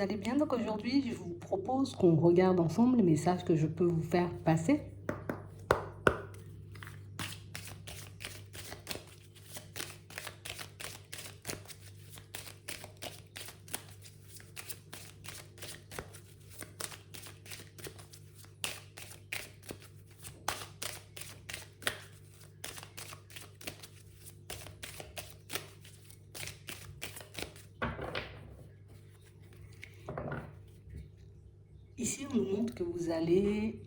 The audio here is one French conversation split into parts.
allez bien? Donc aujourd'hui, je vous propose qu'on regarde ensemble les messages que je peux vous faire passer. Ici, on nous montre que vous allez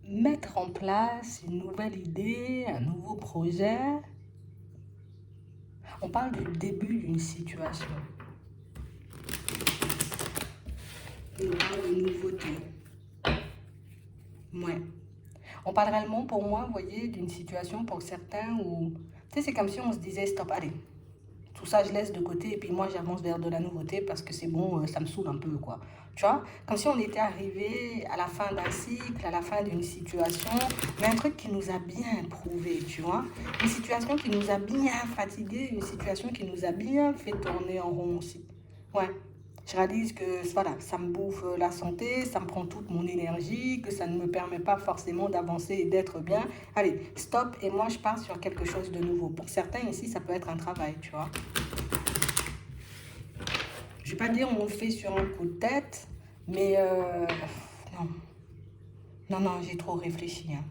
mettre en place une nouvelle idée, un nouveau projet. On parle du début d'une situation. On parle de nouveauté. Ouais. On parle réellement, pour moi, vous voyez, d'une situation pour certains où, tu sais, c'est comme si on se disait, stop, allez, tout ça, je laisse de côté et puis moi, j'avance vers de la nouveauté parce que c'est bon, ça me saoule un peu, quoi. Tu vois, comme si on était arrivé à la fin d'un cycle, à la fin d'une situation, mais un truc qui nous a bien prouvé, tu vois. Une situation qui nous a bien fatigué, une situation qui nous a bien fait tourner en rond aussi. Ouais. Je réalise que voilà, ça me bouffe la santé, ça me prend toute mon énergie, que ça ne me permet pas forcément d'avancer et d'être bien. Allez, stop, et moi je pars sur quelque chose de nouveau. Pour certains ici, ça peut être un travail, tu vois. Je ne vais pas dire on le fait sur un coup de tête, mais non, non, non, j'ai trop réfléchi, hein.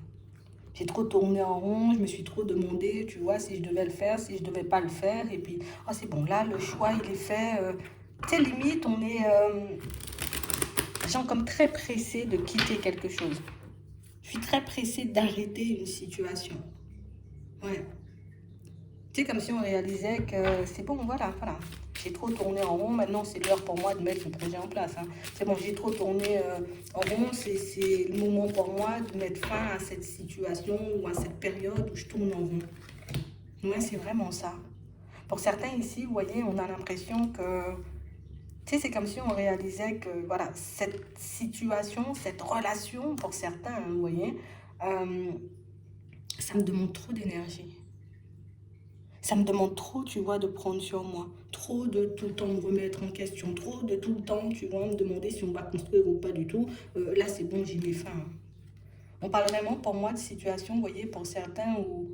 J'ai trop tourné en rond, je me suis trop demandé, tu vois, si je devais le faire, si je devais pas le faire. Et puis, oh, c'est bon, là, le choix, il est fait. Tu sais, limite, on est genre comme très pressé de quitter quelque chose. Je suis très pressée d'arrêter une situation. Ouais. Tu sais, comme si on réalisait que c'est bon, voilà, voilà. J'ai trop tourné en rond, maintenant c'est l'heure pour moi de mettre le projet en place, hein. C'est bon, j'ai trop tourné en rond, c'est le moment pour moi de mettre fin à cette situation ou à cette période où je tourne en rond. Ouais, c'est vraiment ça. Pour certains ici, vous voyez, on a l'impression que, tu sais, c'est comme si on réalisait que, voilà, cette situation, cette relation, pour certains, hein, vous voyez, euh, ça me demande trop d'énergie. Ça me demande trop, tu vois, de prendre sur moi. Trop de tout le temps me remettre en question. Trop de tout le temps, tu vois, me demander si on va construire ou pas du tout. Là, c'est bon, j'y mets fin, hein. On parle vraiment pour moi de situation, vous voyez, pour certains où...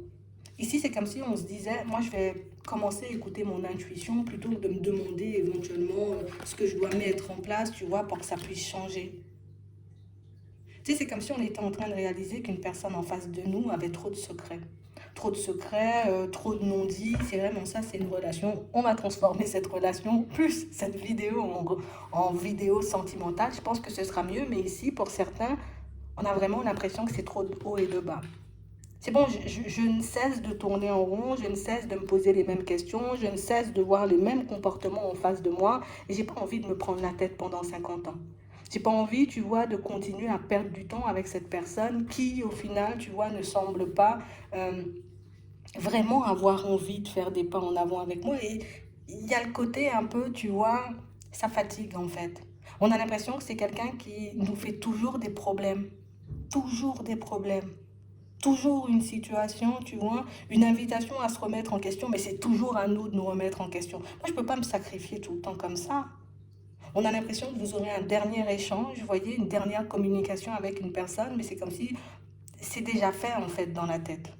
Ici, c'est comme si on se disait, moi, je vais commencer à écouter mon intuition plutôt que de me demander éventuellement ce que je dois mettre en place, tu vois, pour que ça puisse changer. Tu sais, c'est comme si on était en train de réaliser qu'une personne en face de nous avait trop de secrets. Trop de secrets, trop de non-dits. C'est vraiment ça, c'est une relation. On va transformer cette relation, plus cette vidéo en vidéo sentimentale. Je pense que ce sera mieux, mais ici, pour certains, on a vraiment l'impression que c'est trop de haut et de bas. C'est bon, je ne cesse de tourner en rond, je ne cesse de me poser les mêmes questions, je ne cesse de voir les mêmes comportements en face de moi et j'ai pas envie de me prendre la tête pendant 50 ans. J'ai pas envie, tu vois, de continuer à perdre du temps avec cette personne qui, au final, tu vois, ne semble pas euh, vraiment avoir envie de faire des pas en avant avec moi. Et il y a le côté un peu, tu vois, ça fatigue en fait. On a l'impression que c'est quelqu'un qui nous fait toujours des problèmes. Toujours des problèmes. Toujours une situation, tu vois, une invitation à se remettre en question, mais c'est toujours à nous de nous remettre en question. Moi, je ne peux pas me sacrifier tout le temps comme ça. On a l'impression que vous aurez un dernier échange, vous voyez, une dernière communication avec une personne, mais c'est comme si c'est déjà fait en fait dans la tête.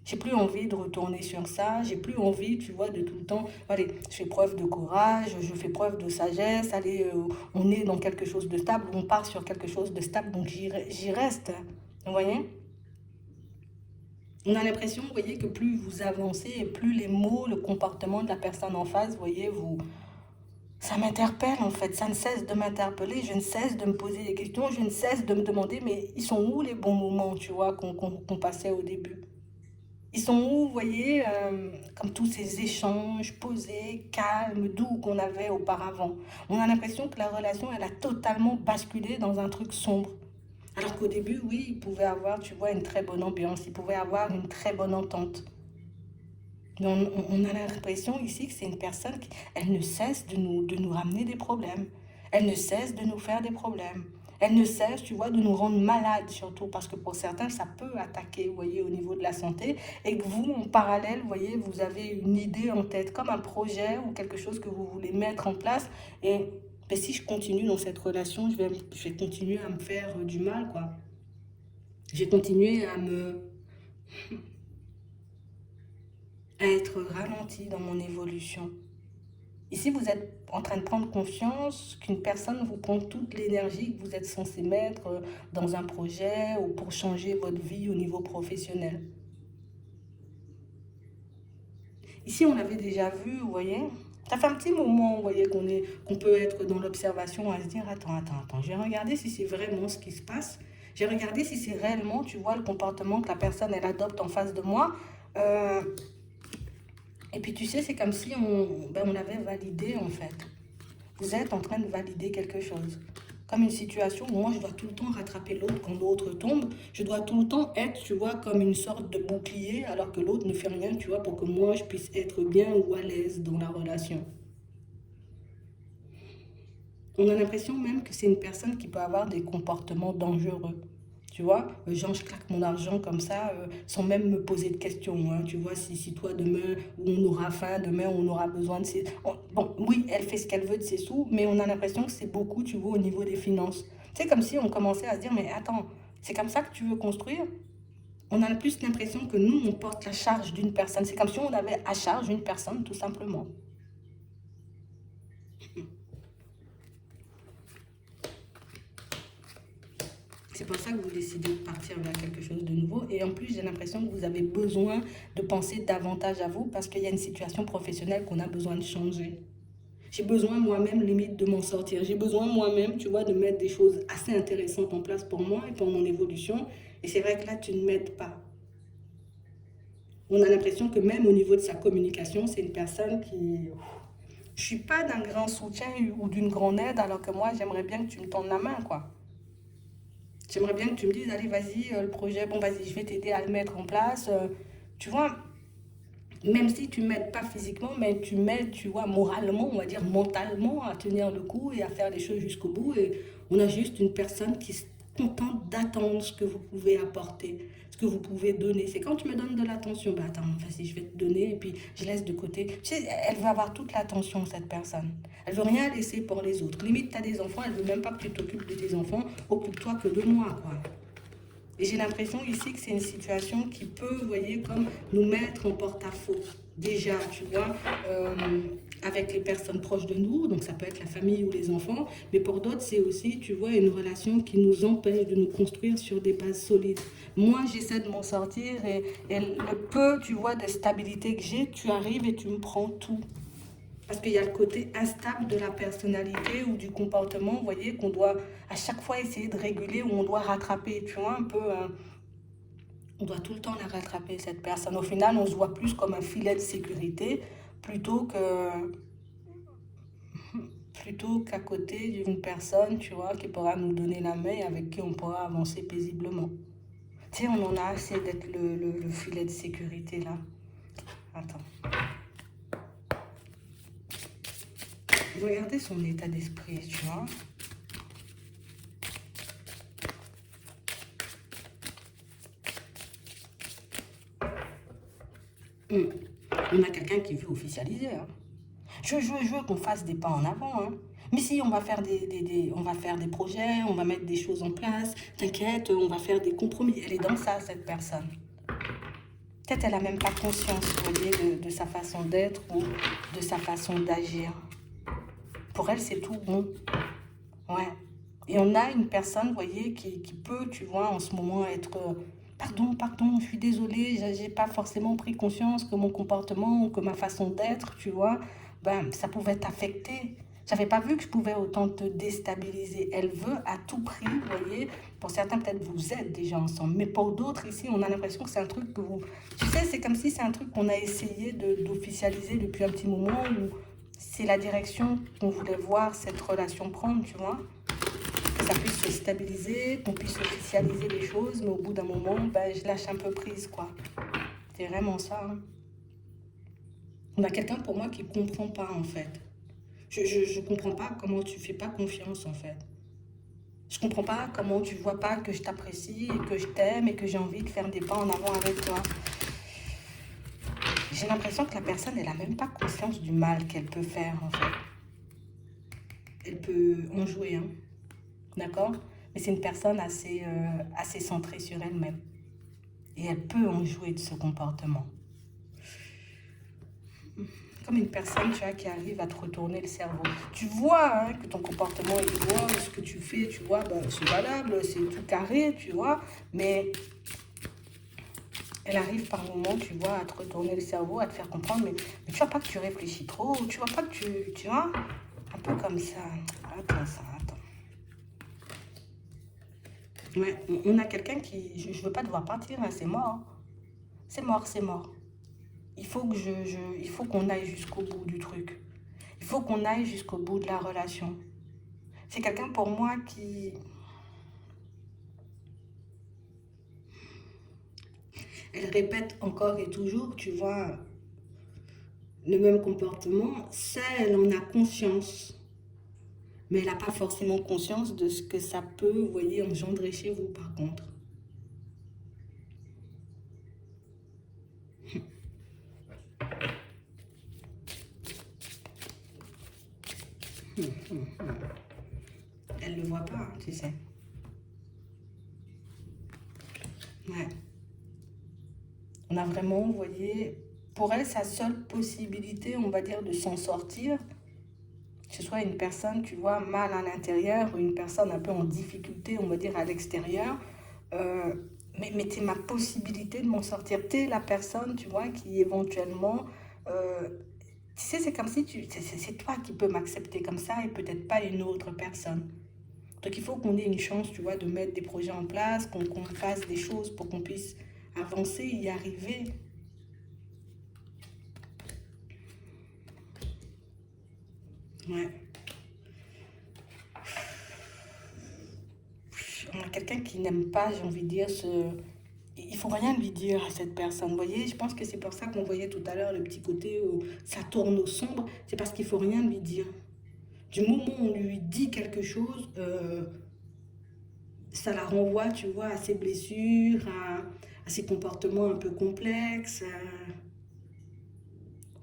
J'ai plus envie de retourner sur ça, j'ai plus envie, tu vois, de tout le temps, allez, je fais preuve de courage, je fais preuve de sagesse, allez, on est dans quelque chose de stable, on part sur quelque chose de stable, donc j'y reste, vous voyez. On a l'impression, vous voyez, que plus vous avancez et plus les mots, le comportement de la personne en face, vous voyez, ça m'interpelle en fait, ça ne cesse de m'interpeller, je ne cesse de me poser des questions, je ne cesse de me demander, mais ils sont où les bons moments, tu vois, qu'on passait au début? Ils sont où, vous voyez, comme tous ces échanges posés, calmes, doux qu'on avait auparavant. On a l'impression que la relation, elle a totalement basculé dans un truc sombre. Alors qu'au début, oui, il pouvait avoir, tu vois, une très bonne ambiance, il pouvait avoir une très bonne entente. Mais on a l'impression ici que c'est une personne qui, elle ne cesse de nous ramener des problèmes. Elle ne cesse de nous faire des problèmes. Elle ne cesse, tu vois, de nous rendre malades surtout parce que pour certains, ça peut attaquer, vous voyez, au niveau de la santé et que vous, en parallèle, vous voyez, vous avez une idée en tête, comme un projet ou quelque chose que vous voulez mettre en place et ben, si je continue dans cette relation, je vais continuer à me faire du mal, quoi. Je vais continuer à être ralenti dans mon évolution. Ici, vous êtes en train de prendre conscience qu'une personne vous prend toute l'énergie que vous êtes censé mettre dans un projet ou pour changer votre vie au niveau professionnel. Ici, on l'avait déjà vu, vous voyez. Ça fait un petit moment, vous voyez, qu'on peut être dans l'observation à se dire, attends, je vais regarder si c'est vraiment ce qui se passe. Je vais regarder si c'est réellement, tu vois, le comportement que la personne, elle adopte en face de moi. Euh, et puis, tu sais, c'est comme si on avait validé, en fait. Vous êtes en train de valider quelque chose. Comme une situation où moi, je dois tout le temps rattraper l'autre quand l'autre tombe. Je dois tout le temps être, tu vois, comme une sorte de bouclier, alors que l'autre ne fait rien, tu vois, pour que moi, je puisse être bien ou à l'aise dans la relation. On a l'impression même que c'est une personne qui peut avoir des comportements dangereux. Tu vois, genre je claque mon argent comme ça, sans même me poser de questions. Hein. Tu vois, si toi demain, on aura faim, demain on aura besoin de ses... Bon, oui, elle fait ce qu'elle veut de ses sous, mais on a l'impression que c'est beaucoup, tu vois, au niveau des finances. C'est comme si on commençait à se dire, mais attends, c'est comme ça que tu veux construire? On a plus l'impression que nous, on porte la charge d'une personne. C'est comme si on avait à charge une personne, tout simplement. C'est pour ça que vous décidez de partir vers quelque chose de nouveau. Et en plus, j'ai l'impression que vous avez besoin de penser davantage à vous parce qu'il y a une situation professionnelle qu'on a besoin de changer. J'ai besoin moi-même, limite, de m'en sortir. J'ai besoin moi-même, tu vois, de mettre des choses assez intéressantes en place pour moi et pour mon évolution. Et c'est vrai que là, tu ne m'aides pas. On a l'impression que même au niveau de sa communication, c'est une personne qui... Je suis pas d'un grand soutien ou d'une grande aide alors que moi, j'aimerais bien que tu me tendes la main, quoi. J'aimerais bien que tu me dises, allez, vas-y, le projet, bon, vas-y, je vais t'aider à le mettre en place. Tu vois, même si tu m'aides pas physiquement, mais tu m'aides, tu vois, moralement, on va dire mentalement, à tenir le coup et à faire les choses jusqu'au bout. Et on a juste une personne qui se contente d'attendre ce que vous pouvez apporter, ce que vous pouvez donner. C'est quand tu me donnes de l'attention, bah attends, vas-y, je vais te donner, et puis je laisse de côté. Tu sais, elle veut avoir toute l'attention, cette personne. Elle veut rien laisser pour les autres. Limite, tu as des enfants, elle veut même pas que tu t'occupes de tes enfants, occupe-toi que de moi, quoi. Et j'ai l'impression ici que c'est une situation qui peut, vous voyez, comme nous mettre en porte-à-faux. Déjà, tu vois, avec les personnes proches de nous, donc ça peut être la famille ou les enfants, mais pour d'autres, c'est aussi, tu vois, une relation qui nous empêche de nous construire sur des bases solides. Moi, j'essaie de m'en sortir et le peu, tu vois, de stabilité que j'ai, tu arrives et tu me prends tout. Parce qu'il y a le côté instable de la personnalité ou du comportement, vous voyez, qu'on doit à chaque fois essayer de réguler ou on doit rattraper, tu vois, un peu, on doit tout le temps la rattraper, cette personne. Au final, on se voit plus comme un filet de sécurité plutôt que, plutôt qu'à côté d'une personne, tu vois, qui pourra nous donner la main et avec qui on pourra avancer paisiblement. Tu sais, on en a assez d'être le filet de sécurité, là. Attends. Regardez son état d'esprit, tu vois. Hum. On a quelqu'un qui veut officialiser. Hein. Je veux qu'on fasse des pas en avant. Hein. Mais si on va faire on va faire des projets, on va mettre des choses en place, t'inquiète, on va faire des compromis. Elle est dans ça, cette personne. Peut-être elle n'a même pas conscience, vous voyez, de sa façon d'être ou de sa façon d'agir. Pour elle, c'est tout bon. Ouais. Et on a une personne, vous voyez, qui peut, tu vois, en ce moment être... pardon, je suis désolée, j'ai pas forcément pris conscience que mon comportement, que ma façon d'être, tu vois, ben, ça pouvait t'affecter. J'avais pas vu que je pouvais autant te déstabiliser. Elle veut à tout prix, vous voyez. Pour certains, peut-être vous êtes déjà ensemble. Mais pour d'autres, ici, on a l'impression que c'est un truc que vous... Tu sais, c'est comme si c'est un truc qu'on a essayé d'officialiser depuis un petit moment où c'est la direction qu'on voulait voir cette relation prendre, tu vois. Que ça puisse se stabiliser, qu'on puisse officialiser les choses, mais au bout d'un moment, ben, je lâche un peu prise, quoi. C'est vraiment ça. Hein. On a quelqu'un pour moi qui ne comprend pas, en fait. Je comprends pas comment tu fais pas confiance, en fait. Je comprends pas comment tu vois pas que je t'apprécie et que je t'aime et que j'ai envie de faire des pas en avant avec toi. J'ai l'impression que la personne, elle a même pas conscience du mal qu'elle peut faire, en fait. Elle peut en jouer, hein, d'accord? Mais c'est une personne assez centrée sur elle-même. Et elle peut en jouer de ce comportement. Comme une personne, tu vois, qui arrive à te retourner le cerveau. Tu vois hein, que ton comportement est droit, ce que tu fais, tu vois, bah, c'est valable, c'est tout carré, tu vois. Mais elle arrive par moments, tu vois, à te retourner le cerveau, à te faire comprendre, mais tu vois pas que tu réfléchis trop, tu vois pas que tu vois, un peu comme ça. Attends, ça, attends. Ouais, on a quelqu'un qui, je veux pas devoir partir, hein, c'est mort. Hein. C'est mort, c'est mort. Il faut qu'on aille jusqu'au bout du truc. Il faut qu'on aille jusqu'au bout de la relation. C'est quelqu'un pour moi qui... Elle répète encore et toujours, tu vois, le même comportement. Ça, elle en a conscience. Mais elle n'a pas forcément conscience de ce que ça peut, vous voyez, engendrer chez vous, par contre. Elle ne le voit pas, hein, tu sais. Ouais. On a vraiment, vous voyez, pour elle, sa seule possibilité, on va dire, de s'en sortir, que ce soit une personne, tu vois, mal à l'intérieur ou une personne un peu en difficulté, on va dire, à l'extérieur. Euh, mais t'es ma possibilité de m'en sortir. T'es la personne, tu vois, qui éventuellement... euh, tu sais, c'est comme si c'est toi qui peux m'accepter comme ça et peut-être pas une autre personne. Donc il faut qu'on ait une chance, tu vois, de mettre des projets en place, qu'on fasse des choses pour qu'on puisse avancer, y arriver. Ouais. On a quelqu'un qui n'aime pas, j'ai envie de dire, il faut rien lui dire à cette personne. Vous voyez, je pense que c'est pour ça qu'on voyait tout à l'heure le petit côté où ça tourne au sombre. C'est parce qu'il faut rien lui dire. Du moment où on lui dit quelque chose, ça la renvoie, tu vois, à ses blessures, à ses comportements un peu complexes.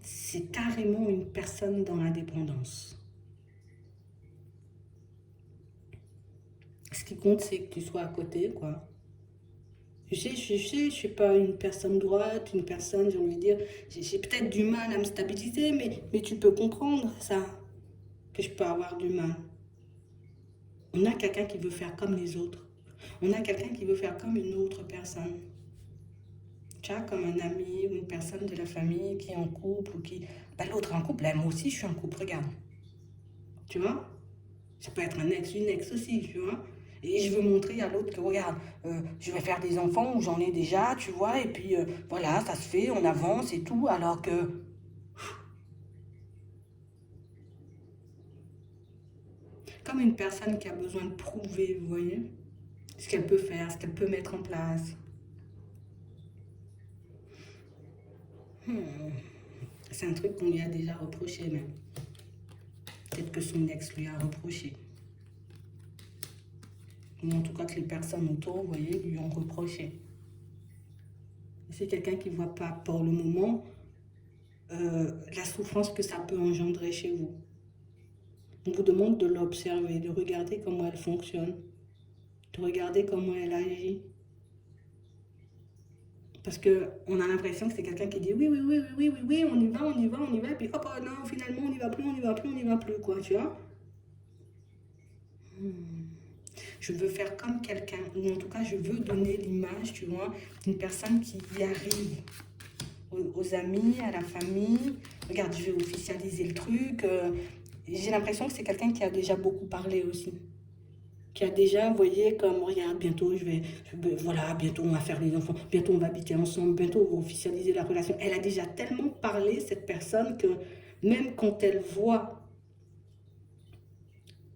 C'est carrément une personne dans l'indépendance. Ce qui compte, c'est que tu sois à côté, quoi. Je suis pas une personne droite, une personne, j'ai envie de dire, j'ai peut-être du mal à me stabiliser, mais tu peux comprendre ça, que je peux avoir du mal. On a quelqu'un qui veut faire comme les autres. On a quelqu'un qui veut faire comme une autre personne. Tu vois, comme un ami ou une personne de la famille qui est en couple ou qui... Ben, l'autre est en couple, là, moi aussi je suis en couple, regarde. Tu vois? Ça peut être un ex, une ex aussi, tu vois. Et je veux montrer à l'autre que, regarde, je vais faire des enfants ou j'en ai déjà, tu vois, et puis voilà, ça se fait, on avance et tout, alors que, comme une personne qui a besoin de prouver, vous voyez, ce qu'elle peut faire, ce qu'elle peut mettre en place. Hmm. C'est un truc qu'on lui a déjà reproché, même. Peut-être que son ex lui a reproché. Ou en tout cas que les personnes autour, vous voyez, lui ont reproché. C'est quelqu'un qui ne voit pas pour le moment la souffrance que ça peut engendrer chez vous. On vous demande de l'observer, de regarder comment elle fonctionne, de regarder comment elle agit. Parce qu'on a l'impression que c'est quelqu'un qui dit oui, oui, oui, oui, oui, oui, oui, on y va, on y va, on y va, et puis hop, oh non, finalement, on n'y va plus, on n'y va plus, on n'y va plus, quoi, tu vois. Je veux faire comme quelqu'un, ou en tout cas, je veux donner l'image, tu vois, d'une personne qui y arrive aux amis, à la famille. Regarde, je vais officialiser le truc. J'ai l'impression que c'est quelqu'un qui a déjà beaucoup parlé aussi. Qui a déjà, vous voyez, comme, regarde, bientôt, voilà, bientôt on va faire les enfants, bientôt on va habiter ensemble, bientôt on va officialiser la relation. Elle a déjà tellement parlé, cette personne, que même quand elle voit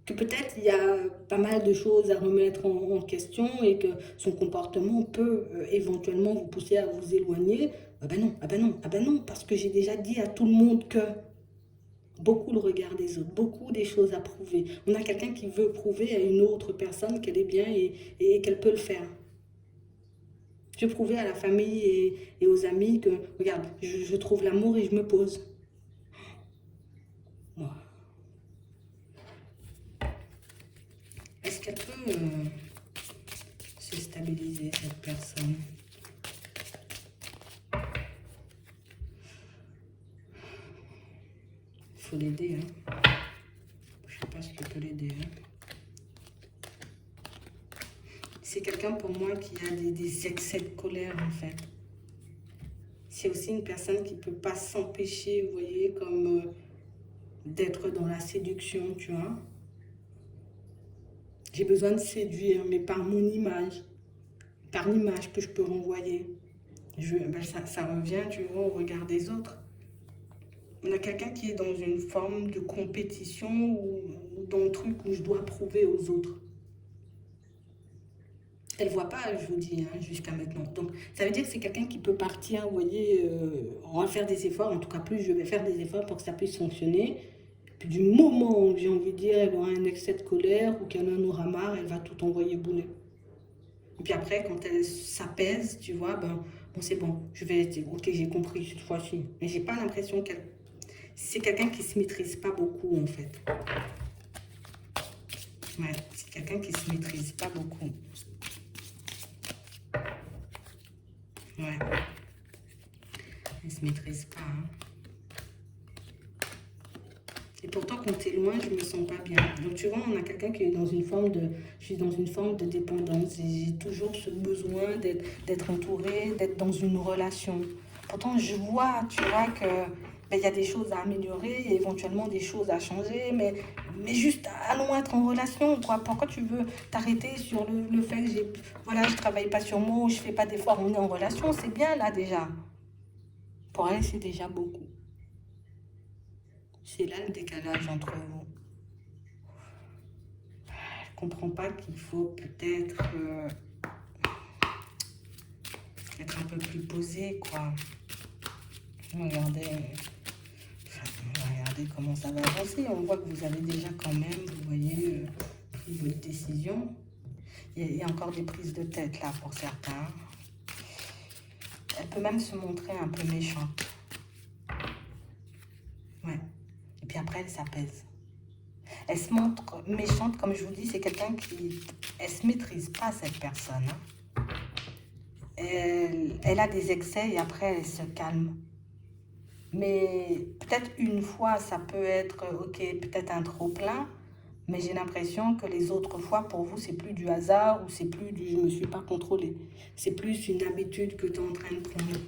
que peut-être il y a pas mal de choses à remettre en question et que son comportement peut éventuellement vous pousser à vous éloigner, ah ben non, ah ben non, ah ben non, parce que j'ai déjà dit à tout le monde que... beaucoup le regard des autres, beaucoup des choses à prouver. On a quelqu'un qui veut prouver à une autre personne qu'elle est bien et qu'elle peut le faire. Je veux prouver à la famille et aux amis que, regarde, je trouve l'amour et je me pose. Moi. Est-ce qu'elle peut se stabiliser, cette personne? Il faut l'aider, hein. Je ne sais pas si je peux l'aider, hein. C'est quelqu'un pour moi qui a des excès de colère, en fait. C'est aussi une personne qui ne peut pas s'empêcher, vous voyez, comme d'être dans la séduction, tu vois. J'ai besoin de séduire, mais par mon image, par l'image que je peux renvoyer. Ça revient, tu vois, au regard des autres. On a quelqu'un qui est dans une forme de compétition ou dans le truc où je dois prouver aux autres. Elle ne voit pas, je vous dis, hein, jusqu'à maintenant. Donc, ça veut dire que c'est quelqu'un qui peut partir, vous voyez, on va faire des efforts, en tout cas plus je vais faire des efforts pour que ça puisse fonctionner. Puis du moment où j'ai envie de dire, elle aura un excès de colère ou qu'elle en aura marre, elle va tout envoyer bouler. Et puis après, quand elle s'apaise, tu vois, bon, c'est bon, je vais dire, ok, j'ai compris cette fois-ci. Mais j'ai pas l'impression qu'elle... C'est quelqu'un qui se maîtrise pas beaucoup, en fait. Ouais, c'est quelqu'un qui se maîtrise pas beaucoup. Ouais. Elle se maîtrise pas, hein. Et pourtant, quand tu es loin, je me sens pas bien. Donc, tu vois, on a quelqu'un qui est dans une forme de... Je suis dans une forme de dépendance. J'ai toujours ce besoin d'être entourée, d'être dans une relation. Pourtant, je vois, tu vois, que il y a des choses à améliorer, et éventuellement des choses à changer, mais juste allons être en relation, quoi. Pourquoi tu veux t'arrêter sur le fait que voilà, je travaille pas sur moi, je fais pas d'efforts, on est en relation, c'est bien là déjà. Pour elle, c'est déjà beaucoup. C'est là le décalage entre vous. Je comprends pas qu'il faut peut-être être un peu plus posé, quoi. Regardez comment ça va avancer. On voit que vous avez déjà quand même, vous voyez, pris votre décision. Il y a encore des prises de tête là pour certains. Elle peut même se montrer un peu méchante. Ouais. Et puis après, elle s'apaise. Elle se montre méchante, comme je vous dis, c'est quelqu'un qui... Elle ne se maîtrise pas, cette personne. Hein. Elle a des excès et après, elle se calme. Mais peut-être une fois, ça peut être, ok, peut-être un trop-plein, mais j'ai l'impression que les autres fois, pour vous, c'est plus du hasard ou c'est plus du « je ne me suis pas contrôlée ». C'est plus une habitude que tu es en train de prendre.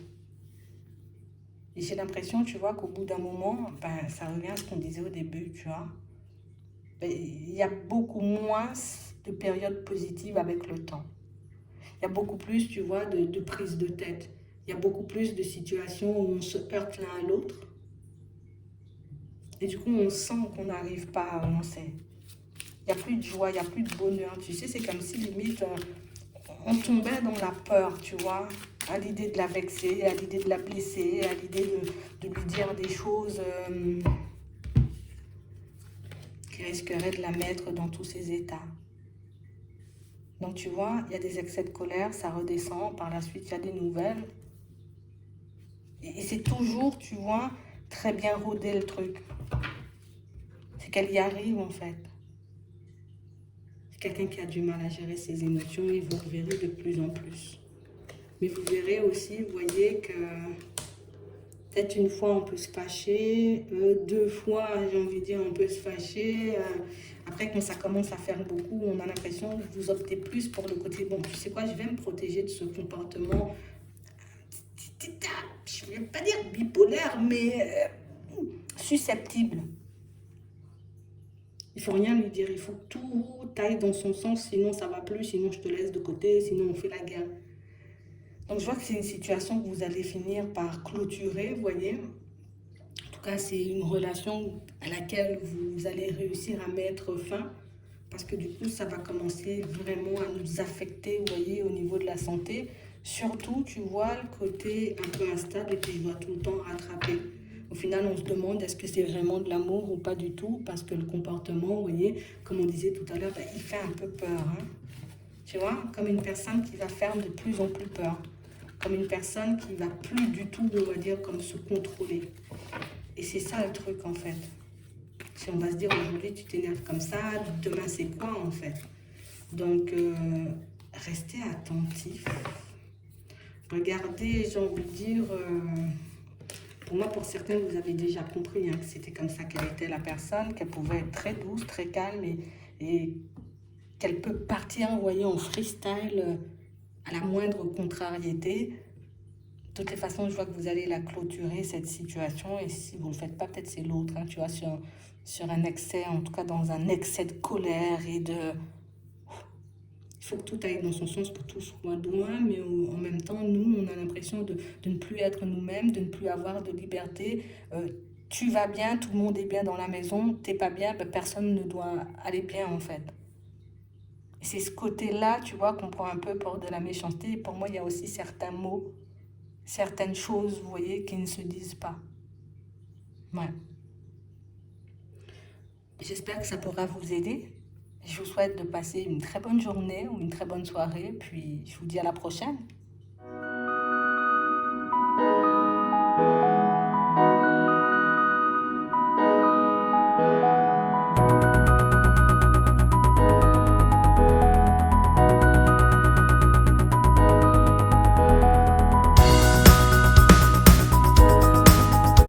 Et j'ai l'impression, tu vois, qu'au bout d'un moment, ben, ça revient à ce qu'on disait au début, tu vois. Il y a beaucoup moins de périodes positives avec le temps. Il y a beaucoup plus, tu vois, de prise de tête. Il y a beaucoup plus de situations où on se heurte l'un à l'autre. Et du coup, on sent qu'on n'arrive pas à avancer. Il n'y a plus de joie, il n'y a plus de bonheur. Tu sais, c'est comme si, limite, on tombait dans la peur, tu vois, à l'idée de la vexer, à l'idée de la blesser, à l'idée de lui dire des choses qui risqueraient de la mettre dans tous ses états. Donc, tu vois, il y a des excès de colère, ça redescend. Par la suite, il y a des nouvelles. Et c'est toujours, tu vois, très bien rodé le truc. C'est qu'elle y arrive, en fait. C'est quelqu'un qui a du mal à gérer ses émotions et vous le verrez de plus en plus. Mais vous verrez aussi, vous voyez que peut-être une fois, on peut se fâcher. 2 fois, j'ai envie de dire, on peut se fâcher. Après, quand ça commence à faire beaucoup, on a l'impression que vous optez plus pour le côté, bon, tu sais quoi, je vais me protéger de ce comportement. Je ne vais pas dire bipolaire, mais susceptible. Il ne faut rien lui dire, il faut que tout aille dans son sens, sinon ça ne va plus, sinon je te laisse de côté, sinon on fait la guerre. Donc je vois que c'est une situation que vous allez finir par clôturer, vous voyez. En tout cas, c'est une relation à laquelle vous allez réussir à mettre fin, parce que du coup, ça va commencer vraiment à nous affecter, vous voyez, au niveau de la santé. Surtout, tu vois, le côté un peu instable, et puis je vois tout le temps rattraper. Au final, on se demande est-ce que c'est vraiment de l'amour ou pas du tout, parce que le comportement, vous voyez, comme on disait tout à l'heure, ben, il fait un peu peur. Hein. Tu vois, comme une personne qui va faire de plus en plus peur. Comme une personne qui va plus du tout, on va dire, comme se contrôler. Et c'est ça le truc, en fait. Si on va se dire aujourd'hui tu t'énerves comme ça, demain c'est quoi en fait? Donc restez attentif. Regardez, j'ai envie de dire, pour moi, pour certains, vous avez déjà compris hein, que c'était comme ça qu'elle était la personne, qu'elle pouvait être très douce, très calme et qu'elle peut partir, vous voyez, en freestyle à la moindre contrariété. De toutes les façons, je vois que vous allez la clôturer, cette situation, et si vous ne le faites pas, peut-être c'est l'autre, hein, tu vois, sur un excès, en tout cas dans un excès de colère et de... Il faut que tout aille dans son sens, pour tout soit loin, mais en même temps, nous, on a l'impression de ne plus être nous-mêmes, de ne plus avoir de liberté. Tu vas bien, tout le monde est bien dans la maison, t'es pas bien, ben, personne ne doit aller bien en fait. Et c'est ce côté-là, tu vois, qu'on prend un peu pour de la méchanceté. Et pour moi, il y a aussi certains mots, certaines choses, vous voyez, qui ne se disent pas. Ouais. J'espère que ça pourra vous aider. Je vous souhaite de passer une très bonne journée ou une très bonne soirée, puis je vous dis à la prochaine.